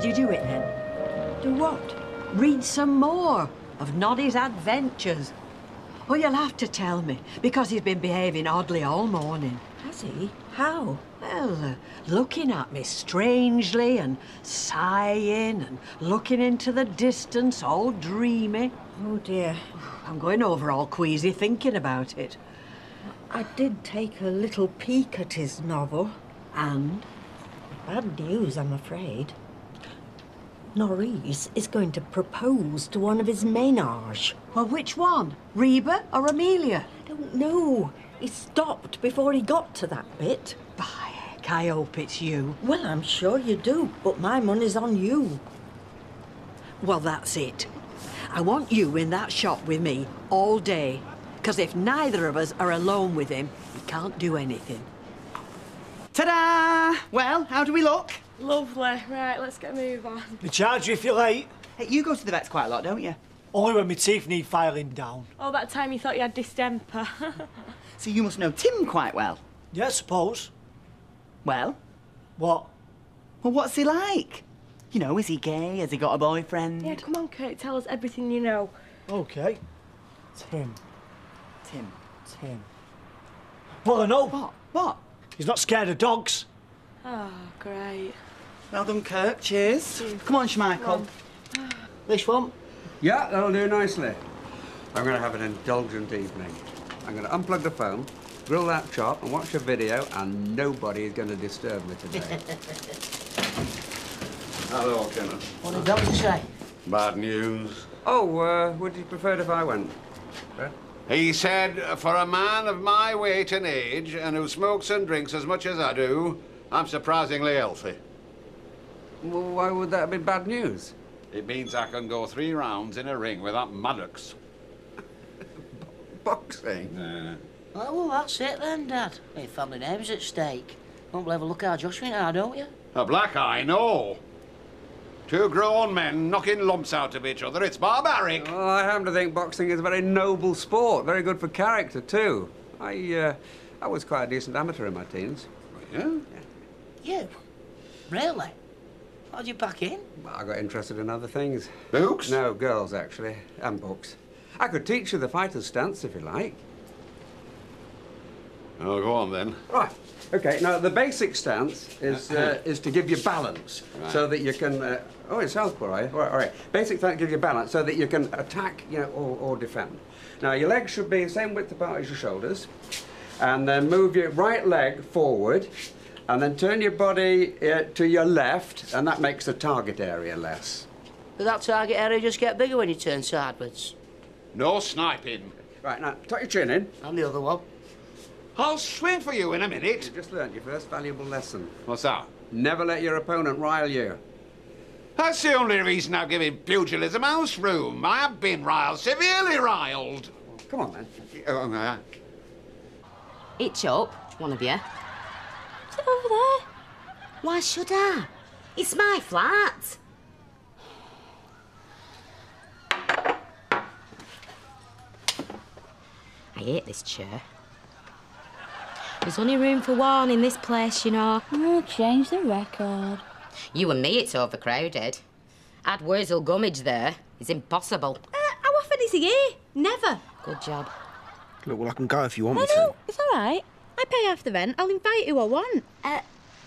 Did you do it then? Do what? Read some more of Noddy's adventures. Oh, you'll have to tell me, because he's been behaving oddly all morning. Has he? How? Well, looking at me strangely and sighing and looking into the distance, all dreamy. Oh, dear. I'm going over all queasy thinking about it. I did take a little peek at his novel. And? Bad news, I'm afraid. Norris is going to propose to one of his ménage. Well, which one? Reba or Amelia? I don't know. He stopped before he got to that bit. By heck, I hope it's you. Well, I'm sure you do, but my money's on you. Well, that's it. I want you in that shop with me all day. Because if neither of us are alone with him, we can't do anything. Ta-da! Well, how do we look? Lovely. Right, let's get a move on. They charge you if you're late. Hey, you go to the vets quite a lot, don't you? Only when my teeth need filing down. Oh, that time you thought you had distemper. So you must know Tim quite well. Yeah, I suppose. Well? What? Well, what's he like? You know, is he gay? Has he got a boyfriend? Yeah, come on, Kurt, tell us everything you know. Okay. Tim. Tim. Well, I know. What? He's not scared of dogs. Oh, great. Well done, Kirk. Cheers. Come on, Schmeichel. This one? Yeah, that'll do nicely. I'm going to have an indulgent evening. I'm going to unplug the phone, grill that chop, and watch a video, and nobody is going to disturb me today. Hello, Kenneth. What did the doctor say? Bad news. Oh, would you prefer it if I went? Fred? He said, for a man of my weight and age, and who smokes and drinks as much as I do, I'm surprisingly healthy. Well, why would that be bad news? It means I can go 3 rounds in a ring without Maddox. Boxing? Oh, well, that's it then, Dad. Your family name's at stake. Won't believe a look how Josh went, don't you? A black eye, no. 2 grown men knocking lumps out of each other. It's barbaric. Well, I happen to think boxing is a very noble sport. Very good for character, too. I was quite a decent amateur in my teens. Yeah? You? Really? How'd you pack in? Well, I got interested in other things. Books? No, girls, actually, and books. I could teach you the fighter's stance, if you like. Oh, go on, then. Right. OK, now, the basic stance is to give you balance, right, so that you can... oh, it's southpaw, are you? All right. Basic stance gives you balance so that you can attack, you know, or defend. Now, your legs should be the same width apart as your shoulders, and then move your right leg forward, and then turn your body to your left, and that makes the target area less. Did that target area just get bigger when you turn sideways? No sniping. Right, now, tuck your chin in. And the other one? I'll swing for you in a minute. You've just learnt your first valuable lesson. What's that? Never let your opponent rile you. That's the only reason I've given pugilism house room. I have been riled, severely riled. Come on, then. Itch up, one of you. Is it over there? Why should I? It's my flat. I hate this chair. There's only room for one in this place, you know. We'll change the record. You and me, it's overcrowded. Add Wurzel Gummidge there. It's impossible. How often is he here? Never. Good job. Look, well, I can go if you want me No, to. it's all right. I pay half the rent. I'll invite who I want.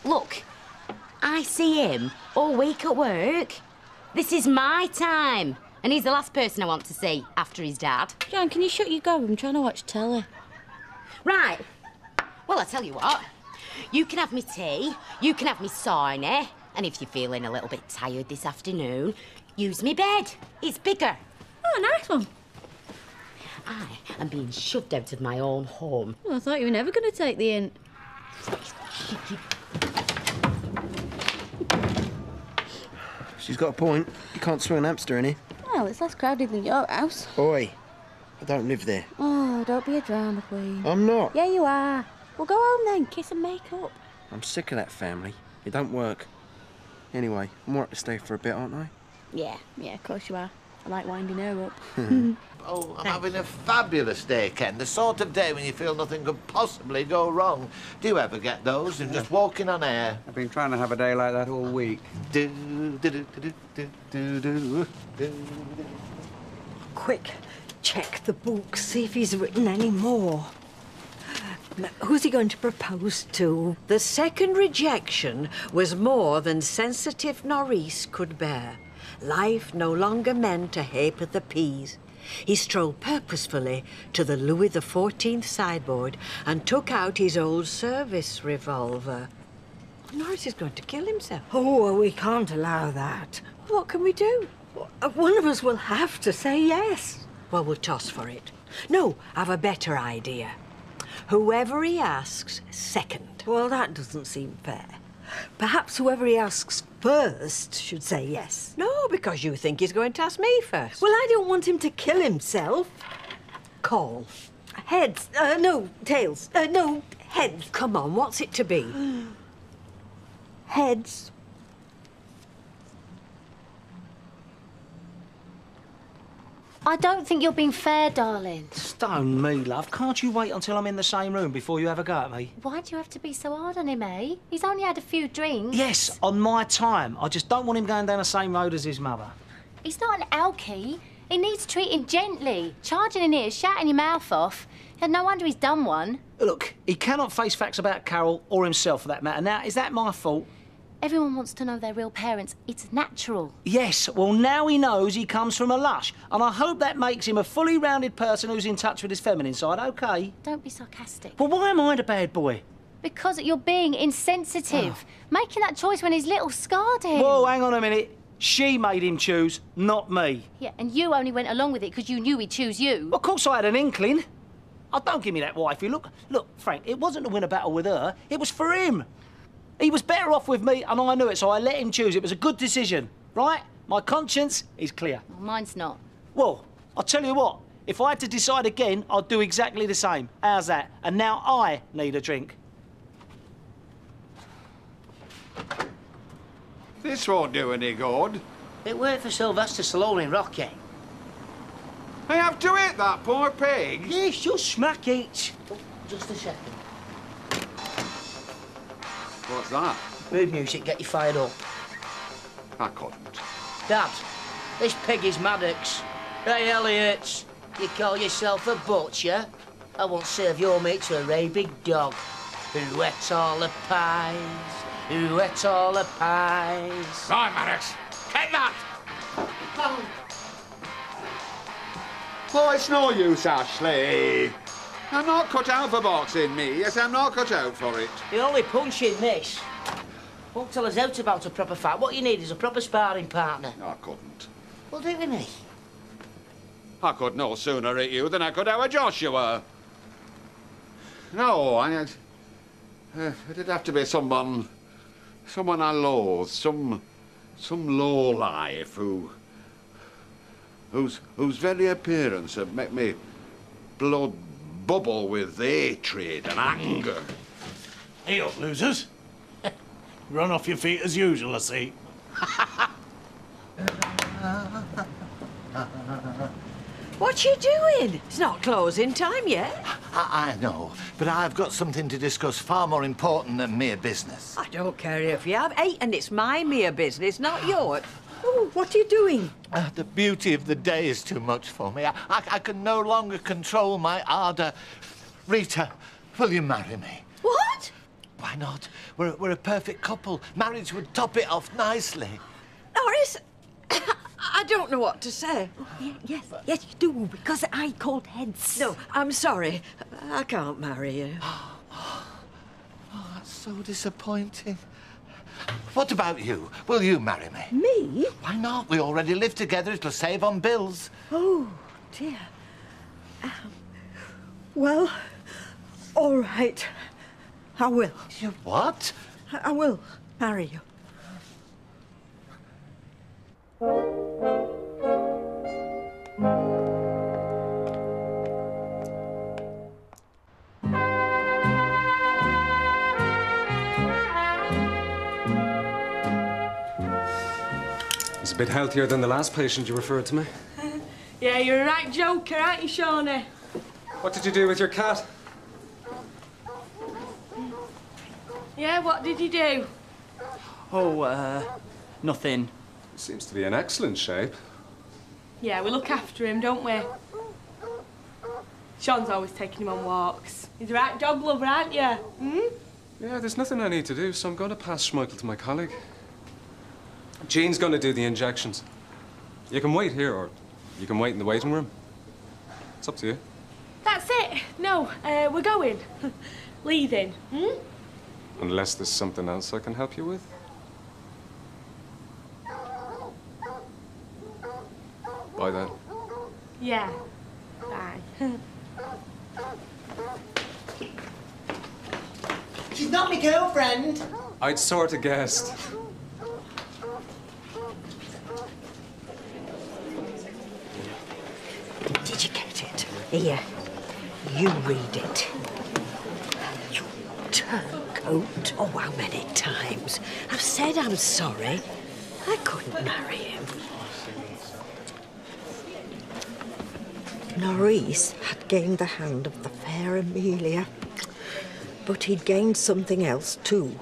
Look, I see him all week at work. This is my time. And he's the last person I want to see after his dad. John, can you shut your gob? I'm trying to watch telly. Right. Well, I tell you what. You can have me tea, you can have me sauna, and if you're feeling a little bit tired this afternoon, use me bed. It's bigger. Oh, nice one. I am being shoved out of my own home. Well, I thought you were never going to take the hint. She's got a point. You can't swing an hamster in here. Well, it's less crowded than your house. Oi, I don't live there. Oh, don't be a drama queen. I'm not. Yeah, you are. Well, go home then. Kiss and make up. I'm sick of that family. It don't work. Anyway, I'm all right to stay for a bit, aren't I? Yeah, of course you are. I like winding her up. Oh, I'm having a fabulous day, Ken. The sort of day when you feel nothing could possibly go wrong. Do you ever get those and just walking on air? I've been trying to have a day like that all week. Quick, check the book, see if he's written any more. Now, who's he going to propose to? The second rejection was more than sensitive Norris could bear. Life no longer meant to hape at the peas. He strolled purposefully to the Louis XIV sideboard and took out his old service revolver. Norris is going to kill himself. Oh, well, we can't allow that. What can we do? One of us will have to say yes. Well, we'll toss for it. No, I've a better idea. Whoever he asks second. Well, that doesn't seem fair. Perhaps whoever he asks first should say yes. No, because you think he's going to ask me first. Well, I don't want him to kill himself. Call. Heads. No, tails. No, heads. Come on, what's it to be? Heads. I don't think you're being fair, darling. Stone me, love. Can't you wait until I'm in the same room before you have a go at me? Why do you have to be so hard on him, eh? He's only had a few drinks. Yes, on my time. I just don't want him going down the same road as his mother. He's not an alky. He needs treating gently. Charging in here, shouting your mouth off. And no wonder he's done one. Look, he cannot face facts about Carol or himself for that matter. Now, is that my fault? Everyone wants to know their real parents. It's natural. Yes, well, now he knows he comes from a lush. And I hope that makes him a fully rounded person who's in touch with his feminine side, OK? Don't be sarcastic. Well, why am I the bad boy? Because you're being insensitive. Making that choice when he's little scarred him. Whoa, hang on a minute. She made him choose, not me. Yeah, and you only went along with it because you knew he'd choose you. Of course I had an inkling. Oh, don't give me that wifey. Look, Frank, it wasn't to win a battle with her. It was for him. He was better off with me, and I knew it, so I let him choose. It was a good decision, right? My conscience is clear. Well, mine's not. Well, I'll tell you what. If I had to decide again, I'd do exactly the same. How's that? And now I need a drink. This won't do any good. It worked for Sylvester Stallone in Rocky. I have to eat that poor pig. Yes, just smack it. Oh, just a second. What's that? Mood music, get you fired up. I couldn't. Dad, this pig is Maddox. Hey, Elliot, you call yourself a butcher? I won't serve your meat to a rabid dog. Who ate all the pies? Who ate all the pies? Right, Maddox, take that! Oh, it's no use, Ashley. I'm not cut out for boxing, me. Yes, I'm not cut out for it. You're only punching this. Won't tell us out about a proper fight. What you need is a proper sparring partner. I couldn't. Well, do it with me. I could no sooner hit you than I could our Joshua. No, it'd have to be someone I loathe, some lowlife whose very appearance would make me blood bubble with hatred and anger. Hey up, losers. Run off your feet as usual, I see. What you doing? It's not closing time yet. I know, but I've got something to discuss far more important than mere business. I don't care if you have 8, and it's my mere business, not yours. Oh, what are you doing? The beauty of the day is too much for me. I can no longer control my ardour. Rita, will you marry me? What? Why not? We're a perfect couple. Marriage would top it off nicely. Norris, I don't know what to say. Yes, you do, because I called heads. No, I'm sorry. I can't marry you. Oh, that's so disappointing. What about you? Will you marry me? Me? Why not? We already live together. It'll save on bills. Oh, dear. Well, all right. I will. You what? I will marry you. He's a bit healthier than the last patient you referred to me. Yeah, you're a right joker, aren't you, Shawnee? What did you do with your cat? Yeah, what did you do? Oh, nothing. Seems to be in excellent shape. Yeah, we look after him, don't we? Sean's always taking him on walks. He's a right dog lover, aren't you? Hmm? Yeah, there's nothing I need to do, so I'm going to pass Schmeichel to my colleague. Jean's going to do the injections. You can wait here, or you can wait in the waiting room. It's up to you. That's it. No, we're going. Leaving. Hmm? Unless there's something else I can help you with. Bye then. Yeah. Bye. She's not my girlfriend. I'd sort of guessed. Did you get it? Here, you read it. You turncoat. Oh, how many times? I've said I'm sorry. I couldn't marry him. Maurice had gained the hand of the fair Amelia. But he'd gained something else, too.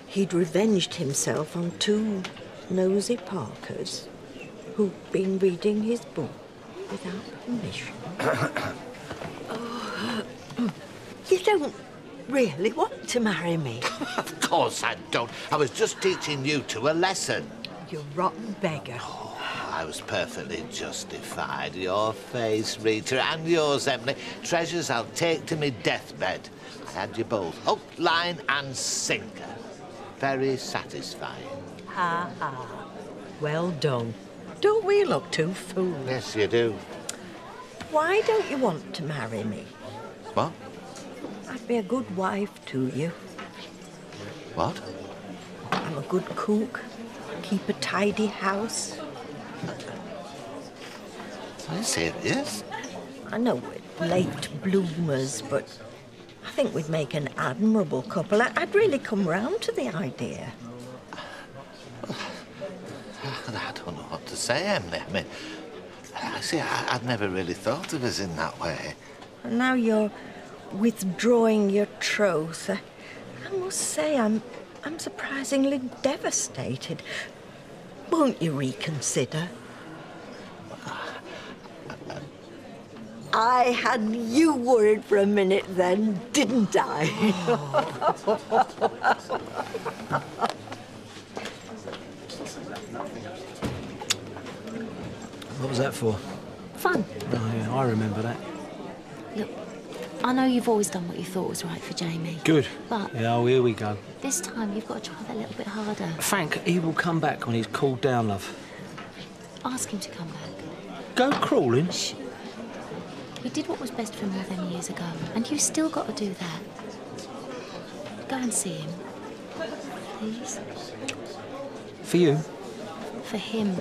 He'd revenged himself on two nosy Parkers who'd been reading his book without permission. Oh, you don't really want to marry me? Of course I don't. I was just teaching you two a lesson. You rotten beggar. I was perfectly justified. Your face, Rita, and yours, Emily. Treasures I'll take to me deathbed. I had you both, hook, line and sinker. Very satisfying. Ha ha. Well done. Don't we look too foolish? Yes, you do. Why don't you want to marry me? What? I'd be a good wife to you. What? I'm a good cook. Keep a tidy house. Are you serious? I know we're late bloomers, but I think we'd make an admirable couple. I'd really come round to the idea. I don't know what to say, Emily. I mean, I'd never really thought of us in that way. And now you're withdrawing your troth. I must say I'm surprisingly devastated. Won't you reconsider? I had you worried for a minute then, didn't I? What was that for? Fun. Oh, yeah, I remember that. Look, I know you've always done what you thought was right for Jamie. Good. But Yeah, oh, here we go. this time you've got to try that a little bit harder. Frank, he will come back when he's cooled down, love. Ask him to come back. Go crawling. Shh. He did what was best for him all them years ago, and you've still got to do that. Go and see him. Please. For you? For him.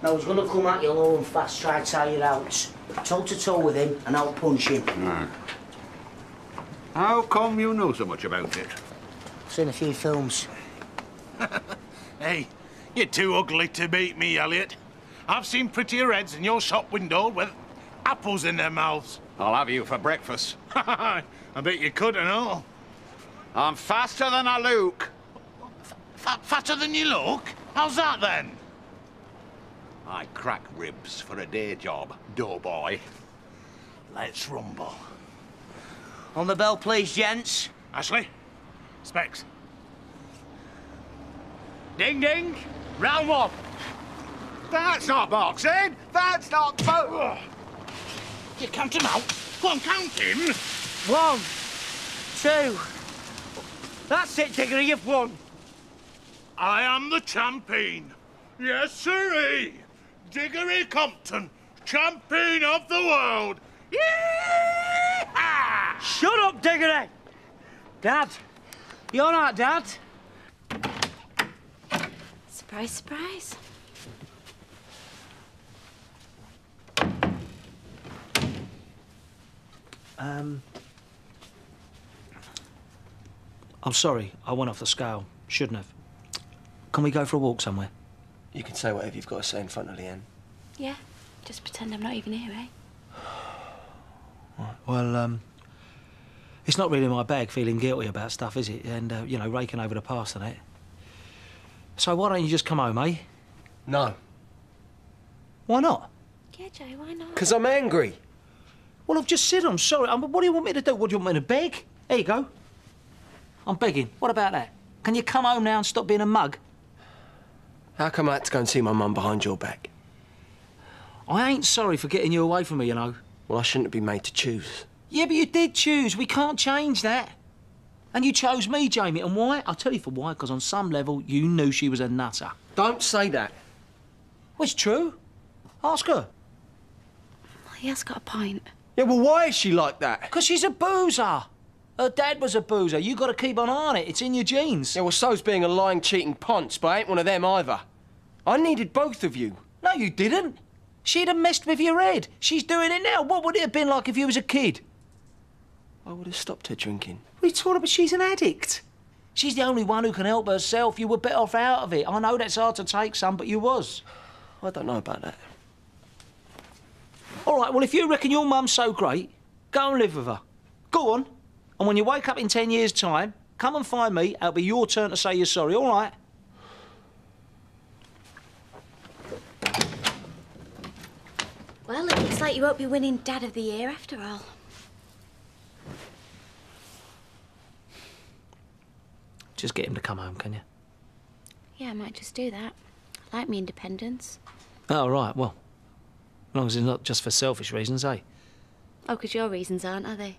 Now, he's going to come at you low and fast, try to tire you out. Toe-to-toe with him, and I'll punch him. Right. How come you know so much about it? Seen a few films. Hey, you're too ugly to beat me, Elliot. I've seen prettier heads in your shop window with apples in their mouths. I'll have you for breakfast. I bet you could and all. I'm faster than I look. Fatter than you look? How's that, then? I crack ribs for a day job, doughboy. Let's rumble. On the bell, please, gents. Ashley, Specs. Ding, ding. Round one. That's not boxing. That's not You count him out. Go on, count him. 1, 2. That's it, Diggory, you've won. I am the champion. Yes, sirree. Diggory Compton, champion of the world. Yee-haw! Shut up, Diggory. Dad. You all right, Dad? Surprise, surprise. I'm sorry, I went off the scale. Shouldn't have. Can we go for a walk somewhere? You can say whatever you've got to say in front of Leanne. Yeah, just pretend I'm not even here, eh? Right. Well, it's not really my bag feeling guilty about stuff, is it? And, you know, raking over the past and that. So why don't you just come home, eh? No. Why not? Yeah, Joe, why not? Because I'm angry. Well, I've just said I'm sorry. What do you want me to do? What, do you want me to beg? There you go. I'm begging. What about that? Can you come home now and stop being a mug? How come I had to go and see my mum behind your back? I ain't sorry for getting you away from me, you know. Well, I shouldn't have been made to choose. Yeah, but you did choose. We can't change that. And you chose me, Jamie. And why? I'll tell you for why. Because on some level, you knew she was a nutter. Don't say that. Well, it's true. Ask her. He has got a point. Yeah, well, why is she like that? Because she's a boozer. Her dad was a boozer. You got to keep an eye on it. It's in your genes. Yeah, well, so's being a lying, cheating ponce, but I ain't one of them either. I needed both of you. No, you didn't. She'd have messed with your head. She's doing it now. What would it have been like if you was a kid? I would have stopped her drinking. What are you talking about? She's an addict. She's the only one who can help herself. You were better off out of it. I know that's hard to take, son, but you was. I don't know about that. All right, well, if you reckon your mum's so great, go and live with her. Go on. And when you wake up in 10 years' time, come and find me. It'll be your turn to say you're sorry, all right? Well, it looks like you won't be winning Dad of the Year after all. Just get him to come home, can you? Yeah, I might just do that. I like me independence. Oh, right, well, as long as it's not just for selfish reasons, eh? Oh, because your reasons aren't, are they?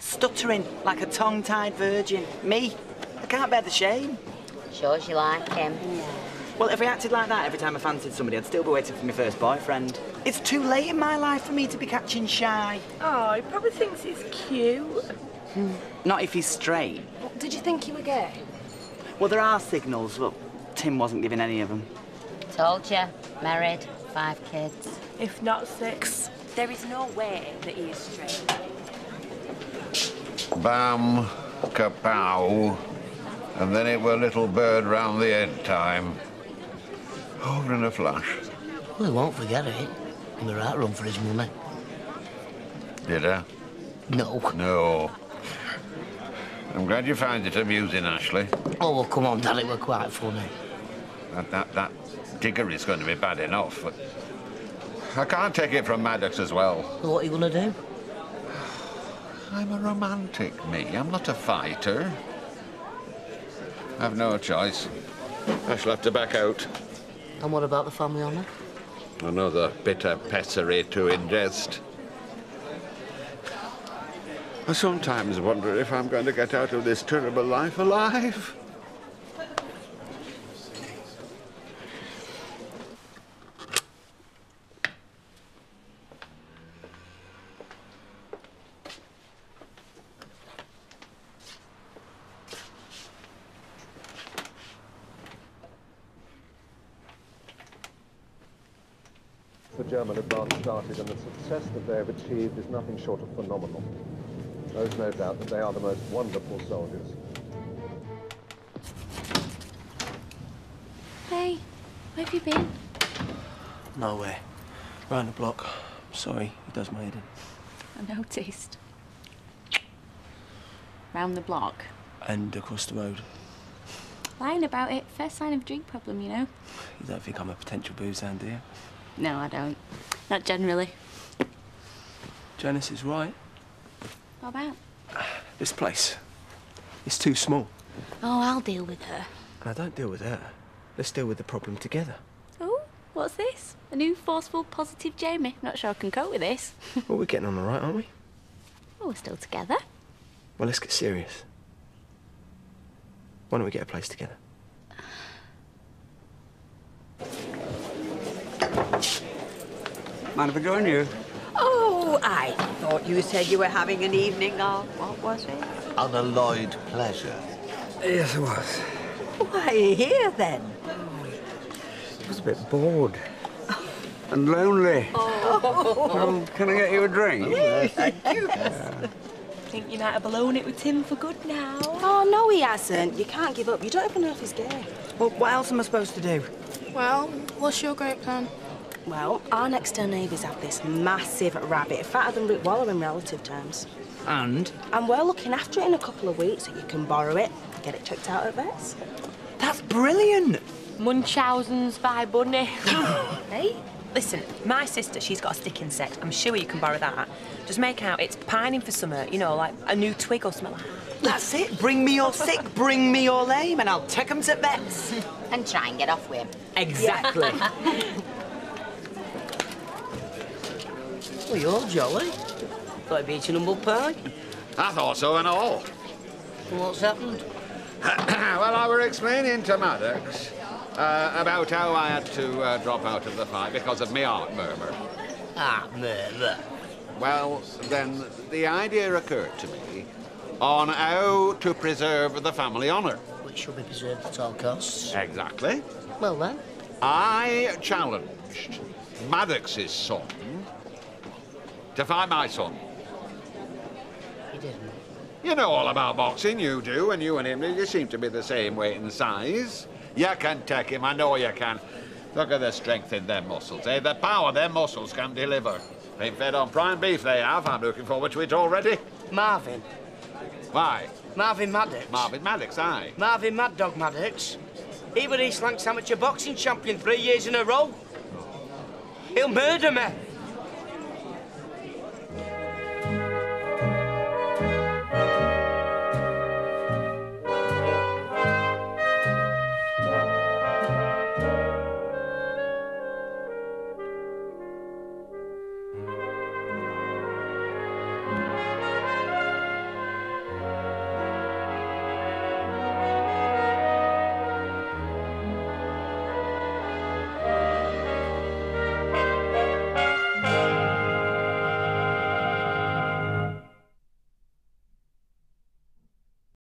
Stuttering like a tongue-tied virgin. Me? I can't bear the shame. Sure as you like him. Well, if I acted like that every time I fancied somebody, I'd still be waiting for my first boyfriend. It's too late in my life for me to be catching shy. Oh, he probably thinks he's cute. Not if he's straight. Did you think you were gay? Well, there are signals, but Tim wasn't giving any of them. Told you. Married, 5 kids. If not 6. There is no way that he is straight. Bam, kapow, and then it were little bird round the head time. All in a flash. Well, he won't forget it. In the right run for his money. Did I? No. No. I'm glad you find it amusing, Ashley. Oh, well, come on, Dad, it were quite funny. That diggory's going to be bad enough, but I can't take it from Maddox as well. Well, what are you going to do? I'm a romantic, me. I'm not a fighter. I've no choice. I shall have to back out. And what about the family honour? Another bitter pessary to ingest. I sometimes wonder if I'm going to get out of this terrible life alive. The German advance started, and the success that they have achieved is nothing short of phenomenal. There's no doubt that they are the most wonderful soldiers. Hey, where have you been? Nowhere. Round the block. Sorry, it does my head in. I noticed. Round the block. And across the road. Lying about it, first sign of drink problem, you know. You don't think I'm a potential booze hound, do you? No, I don't. Not generally. Janice is right. What about? This place. It's too small. Oh, I'll deal with her. And I don't deal with her. Let's deal with the problem together. Oh, what's this? A new forceful, positive Jamie. Not sure I can cope with this. Well, we're getting on all right, aren't we? Oh, we're still together. Well, let's get serious. Why don't we get a place together? Mind if I join you? Oh, I thought you said you were having an evening of, what was it? Unalloyed pleasure. Yes, it was. Why, are you here then? I was a bit bored. And lonely. Oh. Can I get you a drink? Yes, thank you. think you might have blown it with Tim for good now. Oh, no, he hasn't. You can't give up. You don't even know if he's gay. Well, what else am I supposed to do? Well, what's your great plan? Well, our next door neighbours have this massive rabbit, fatter than Rick Waller in relative terms. And? And we're looking after it in a couple of weeks, so you can borrow it, get it checked out at vets. That's brilliant! Munchausen's by Bunny. Hey? Listen, my sister, she's got a sticking set. I'm sure you can borrow that. Just make out it's pining for summer, you know, like a new twig or something like that. That's it. Bring me your sick, bring me your lame, and I'll take 'em to vets. And try and get off with him. Exactly. Well, you're jolly. Thought it'd be eating humble pie. I thought so and all. What's happened? Well, I were explaining to Maddox about how I had to drop out of the fight because of me heart murmur. Heart murmur? Well, then the idea occurred to me on how to preserve the family honour. Which should be preserved at all costs. Exactly. Well, then. I challenged Maddox's son to fight my son. You didn't? You know all about boxing, you do, and you and him, you seem to be the same weight and size. You can take him, I know you can. Look at the strength in their muscles, eh? The power their muscles can deliver. Been fed on prime beef they have, I'm looking forward to it already. Marvin. Why? Marvin Maddox. Marvin Maddox, aye. Marvin Mad Dog Maddox. He was East Lancs amateur boxing champion 3 years in a row. He'll murder me.